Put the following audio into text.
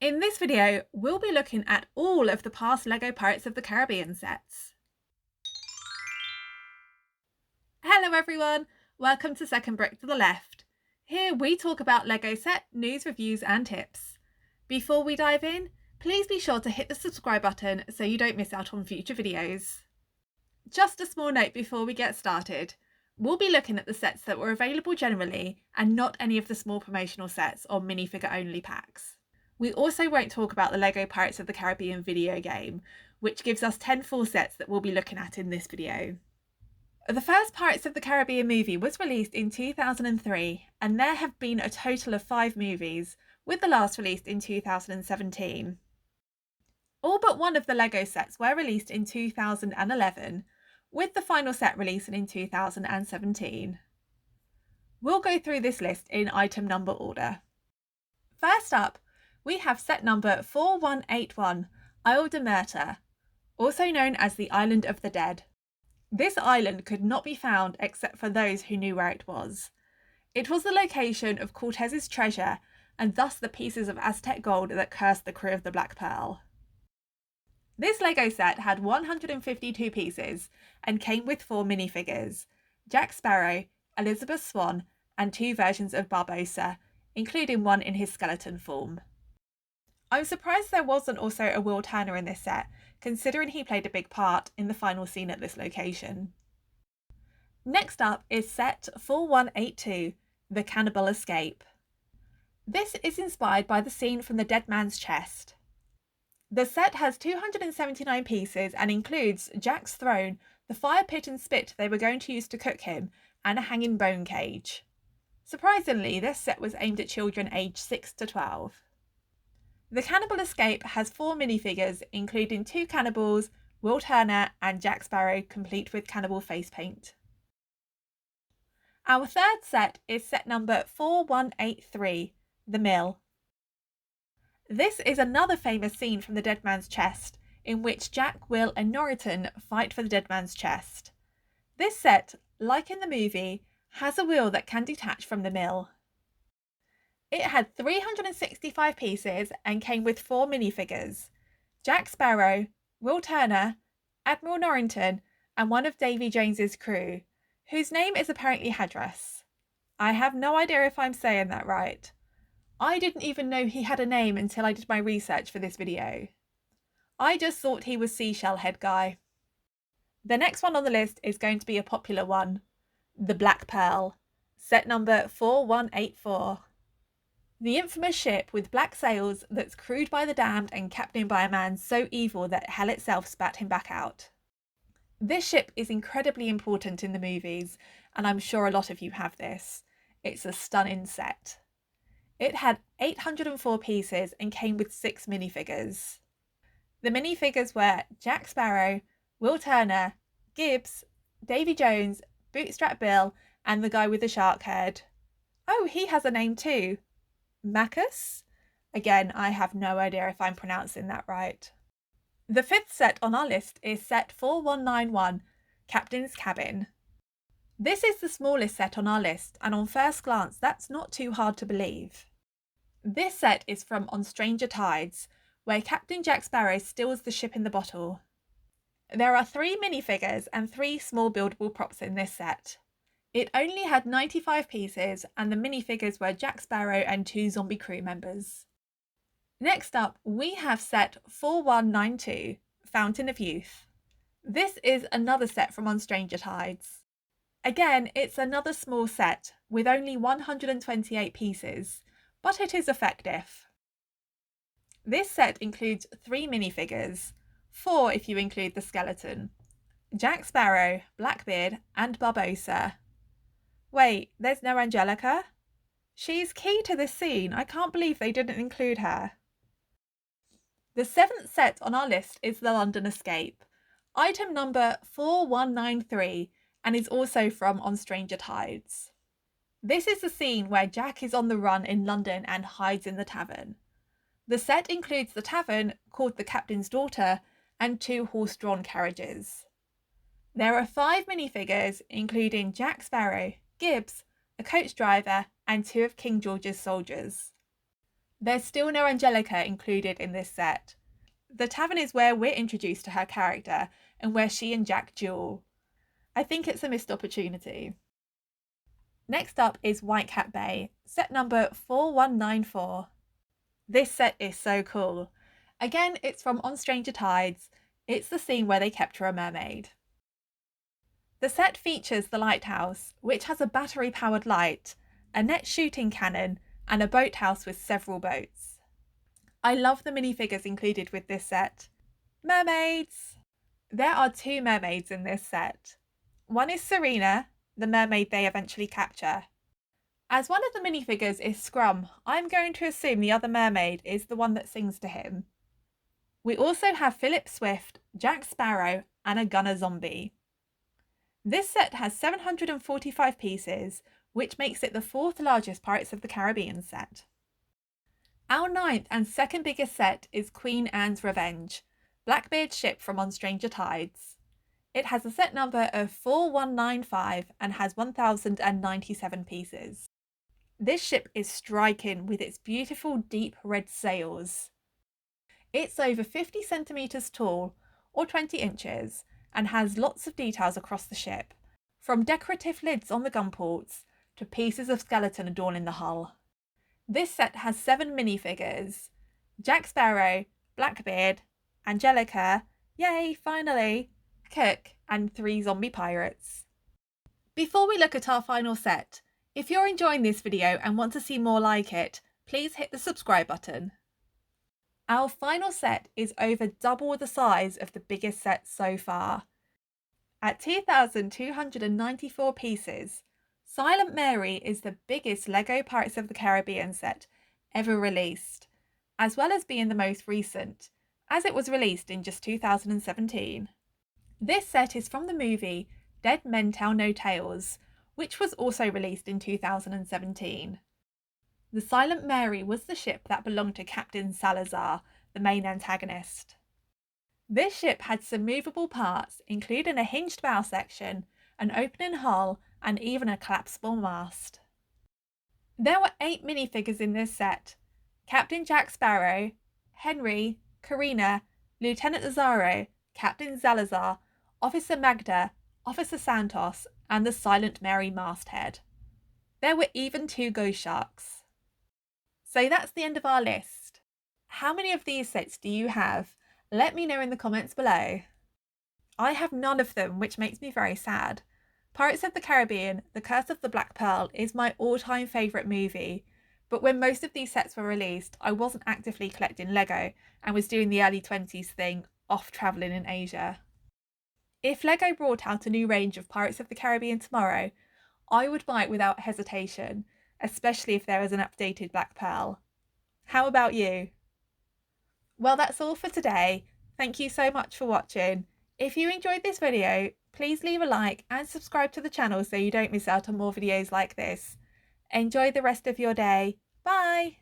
In this video, we'll be looking at all of the past LEGO Pirates of the Caribbean sets. Hello everyone, welcome to Second Brick to the Left. Here we talk about LEGO set news, reviews and tips. Before we dive in, please be sure to hit the subscribe button so you don't miss out on future videos. Just a small note before we get started. We'll be looking at the sets that were available generally and not any of the small promotional sets or minifigure only packs. We also won't talk about the LEGO Pirates of the Caribbean video game, which gives us 10 full sets that we'll be looking at in this video. The first Pirates of the Caribbean movie was released in 2003, and there have been a total of 5 movies, with the last released in 2017. All but one of the LEGO sets were released in 2011, with the final set releasing in 2017. We'll go through this list in item number order. First up, we have set number 4181, Isla De Muerta, also known as the Island of the Dead. This island could not be found except for those who knew where it was. It was the location of Cortez's treasure and thus the pieces of Aztec gold that cursed the crew of the Black Pearl. This LEGO set had 152 pieces and came with 4 minifigures, Jack Sparrow, Elizabeth Swann and 2 versions of Barbossa, including one in his skeleton form. I'm surprised there wasn't also a Will Turner in this set, considering he played a big part in the final scene at this location. Next up is set 4182, the Cannibal Escape. This is inspired by the scene from the Dead Man's Chest. The set has 279 pieces and includes Jack's throne, the fire pit and spit they were going to use to cook him, and a hanging bone cage. Surprisingly, this set was aimed at children aged 6 to 12. The Cannibal Escape has 4 minifigures, including 2 cannibals, Will Turner and Jack Sparrow, complete with cannibal face paint. Our third set is set number 4183, The Mill. This is another famous scene from the Dead Man's Chest, in which Jack, Will and Norrington fight for the Dead Man's Chest. This set, like in the movie, has a wheel that can detach from the mill. It had 365 pieces and came with 4 minifigures, Jack Sparrow, Will Turner, Admiral Norrington and one of Davy Jones's crew, whose name is apparently Hadras. I have no idea if I'm saying that right. I didn't even know he had a name until I did my research for this video. I just thought he was Seashell Head Guy. The next one on the list is going to be a popular one, the Black Pearl, set number 4184. The infamous ship with black sails that's crewed by the damned and captained by a man so evil that hell itself spat him back out. This ship is incredibly important in the movies, and I'm sure a lot of you have this. It's a stunning set. It had 804 pieces and came with 6 minifigures. The minifigures were Jack Sparrow, Will Turner, Gibbs, Davy Jones, Bootstrap Bill and the guy with the shark head. Oh, he has a name too. Macus? Again, I have no idea if I'm pronouncing that right. The 5th set on our list is set 4191, Captain's Cabin. This is the smallest set on our list, and on first glance that's not too hard to believe. This set is from On Stranger Tides, where Captain Jack Sparrow steals the ship in the bottle. There are 3 minifigures and 3 small buildable props in this set. It only had 95 pieces and the minifigures were Jack Sparrow and 2 zombie crew members. Next up, we have set 4192, Fountain of Youth. This is another set from On Stranger Tides. Again, it's another small set with only 128 pieces, but it is effective. This set includes 3 minifigures, 4 if you include the skeleton, Jack Sparrow, Blackbeard and Barbossa. Wait, there's no Angelica? She's key to this scene. I can't believe they didn't include her. The 7th set on our list is the London Escape, item number 4193, and is also from On Stranger Tides. This is the scene where Jack is on the run in London and hides in the tavern. The set includes the tavern, called the Captain's Daughter, and 2 horse-drawn carriages. There are 5 minifigures, including Jack Sparrow, Gibbs, a coach driver, and 2 of King George's soldiers. There's still no Angelica included in this set. The tavern is where we're introduced to her character and where she and Jack duel. I think it's a missed opportunity. Next up is Whitecap Bay, set number 4194. This set is so cool. Again, it's from On Stranger Tides. It's the scene where they capture a mermaid. The set features the lighthouse, which has a battery-powered light, a net shooting cannon, and a boathouse with several boats. I love the minifigures included with this set. Mermaids! There are 2 mermaids in this set. One is Serena, the mermaid they eventually capture. As one of the minifigures is Scrum, I'm going to assume the other mermaid is the one that sings to him. We also have Philip Swift, Jack Sparrow, and a gunner zombie. This set has 745 pieces, which makes it the 4th largest Pirates of the Caribbean set. Our 9th and 2nd biggest set is Queen Anne's Revenge, Blackbeard's ship from On Stranger Tides. It has a set number of 4195 and has 1097 pieces. This ship is striking with its beautiful deep red sails. It's over 50 centimetres tall, or 20 inches, and has lots of details across the ship, from decorative lids on the gun ports to pieces of skeleton adorning the hull. This set has 7 minifigures: Jack Sparrow, Blackbeard, Angelica, yay, finally, Cook, and 3 zombie pirates. Before we look at our final set, if you're enjoying this video and want to see more like it, please hit the subscribe button. Our final set is over double the size of the biggest set so far. At 2,294 pieces, Silent Mary is the biggest LEGO Pirates of the Caribbean set ever released, as well as being the most recent, as it was released in just 2017. This set is from the movie Dead Men Tell No Tales, which was also released in 2017. The Silent Mary was the ship that belonged to Captain Salazar, the main antagonist. This ship had some movable parts, including a hinged bow section, an opening hull, and even a collapsible mast. There were 8 minifigures in this set: Captain Jack Sparrow, Henry, Karina, Lieutenant Lazaro, Captain Salazar, Officer Magda, Officer Santos, and the Silent Mary masthead. There were even 2 ghost sharks. So that's the end of our list. How many of these sets do you have? Let me know in the comments below. I have none of them, which makes me very sad. Pirates of the Caribbean: The Curse of the Black Pearl is my all-time favourite movie, but when most of these sets were released, I wasn't actively collecting LEGO and was doing the early 20s thing, off travelling in Asia. If LEGO brought out a new range of Pirates of the Caribbean tomorrow, I would buy it without hesitation, especially if there was an updated Black Pearl. How about you? Well, that's all for today. Thank you so much for watching. If you enjoyed this video, please leave a like and subscribe to the channel so you don't miss out on more videos like this. Enjoy the rest of your day. Bye!